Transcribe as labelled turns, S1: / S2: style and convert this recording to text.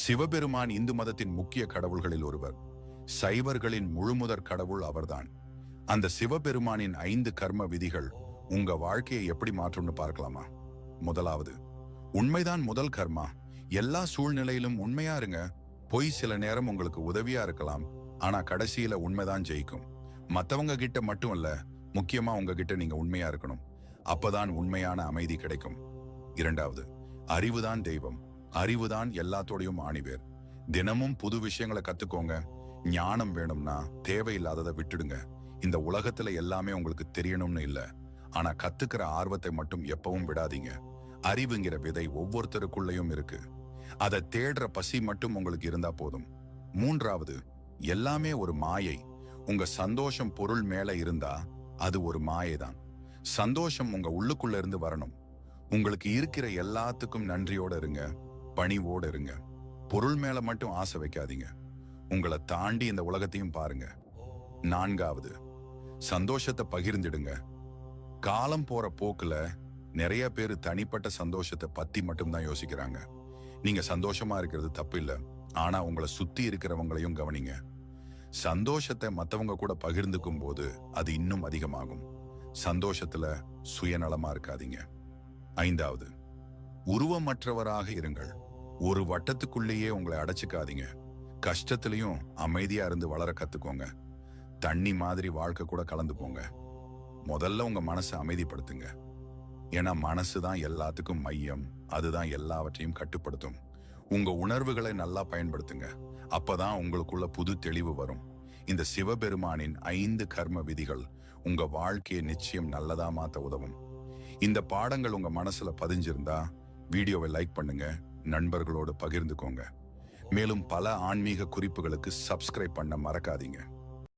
S1: சிவபெருமான் இந்து மதத்தின் முக்கிய கடவுள்களில் ஒருவர். சைவர்களின் முழுமுதற் கடவுள் அவர்தான். அந்த சிவபெருமானின் 5 கர்ம விதிகள் உங்க வாழ்க்கையை எப்படி மாற்றும்னு பார்க்கலாமா? முதலாவது, உண்மைதான் முதல் கர்மா. எல்லா சூழ்நிலையிலும் உண்மையா இருங்க. பொய் சில நேரம் உங்களுக்கு உதவியா இருக்கலாம், ஆனா கடைசியில உண்மைதான் ஜெயிக்கும். மத்தவங்க கிட்ட மட்டும் இல்ல, முக்கியமா உங்ககிட்ட நீங்க உண்மையா இருக்கணும். அப்பதான் உண்மையான அமைதி கிடைக்கும். இரண்டாவது, அறிவுதான் தெய்வம். அறிவுதான் எல்லாத்தோடையும் ஆணிவேர். தினமும் புது விஷயங்களை கத்துக்கோங்க. ஞானம் வேணும்னா தேவையில்லாததை விட்டுடுங்க. இந்த உலகத்துல எல்லாமே உங்களுக்கு தெரியணும்னு இல்ல, ஆனா கத்துக்கிற ஆர்வத்தை மட்டும் எப்பவும் விடாதீங்க. அறிவுங்கிற விதை ஒவ்வொருத்தருக்குள்ளேயும் இருக்கு. அதை தேடுற பசி மட்டும் உங்களுக்கு இருந்தா போதும். மூன்றாவது, எல்லாமே ஒரு மாயை. உங்க சந்தோஷம் பொருள் மேல இருந்தா அது ஒரு மாயைதான். சந்தோஷம் உங்க உள்ளுக்குள்ள இருந்து வரணும். உங்களுக்கு இருக்கிற எல்லாத்துக்கும் நன்றியோட இருங்க, பணிவோட இருங்க. பொருள் மேல மட்டும் ஆசை வைக்காதீங்க. உங்களை தாண்டி இந்த உலகத்தையும் பாருங்க. நான்காவது, சந்தோஷத்தை பகிர்ந்திடுங்க. காலம் போற போக்குல நிறைய பேர் தனிப்பட்ட சந்தோஷத்தை பத்தி மட்டும்தான் யோசிக்கிறாங்க. நீங்க சந்தோஷமா இருக்கிறது தப்பு இல்ல, ஆனா உங்களை சுத்தி இருக்கிறவங்களையும் கவனிங்க. சந்தோஷத்தை மத்தவங்க கூட பகிர்ந்துக்கும் போது அது இன்னும் அதிகமாகும். சந்தோஷத்துல சுயநலமா இருக்காதீங்க. ஐந்தாவது, உருவமற்றவராக இருங்கள். ஒரு வட்டத்துக்குள்ளேயே உங்களை அடைச்சுக்காதீங்க. கஷ்டத்திலையும் அமைதியா இருந்து வளர கத்துக்கோங்க. தண்ணி மாதிரி வாழ்க்கை கூட கலந்து போங்க. முதல்ல உங்க மனசை அமைதிப்படுத்துங்க. ஏன்னா மனசுதான் எல்லாத்துக்கும் மையம். அதுதான் எல்லாவற்றையும் கட்டுப்படுத்தும். உங்க உணர்வுகளை நல்லா பயன்படுத்துங்க. அப்பதான் உங்களுக்குள்ள புது தெளிவு வரும். இந்த சிவபெருமானின் 5 கர்ம விதிகள் உங்க வாழ்க்கையை நிச்சயம் நல்லதா மாத்த உதவும். இந்த பாடங்கள் உங்க மனசுல பதிஞ்சிருந்தா வீடியோவை லைக் பண்ணுங்க, நண்பர்களோடு பகிர்ந்துக்கோங்க. மேலும் பல ஆன்மீக குறிப்புகளுக்கு சப்ஸ்கிரைப் பண்ண மறக்காதீங்க.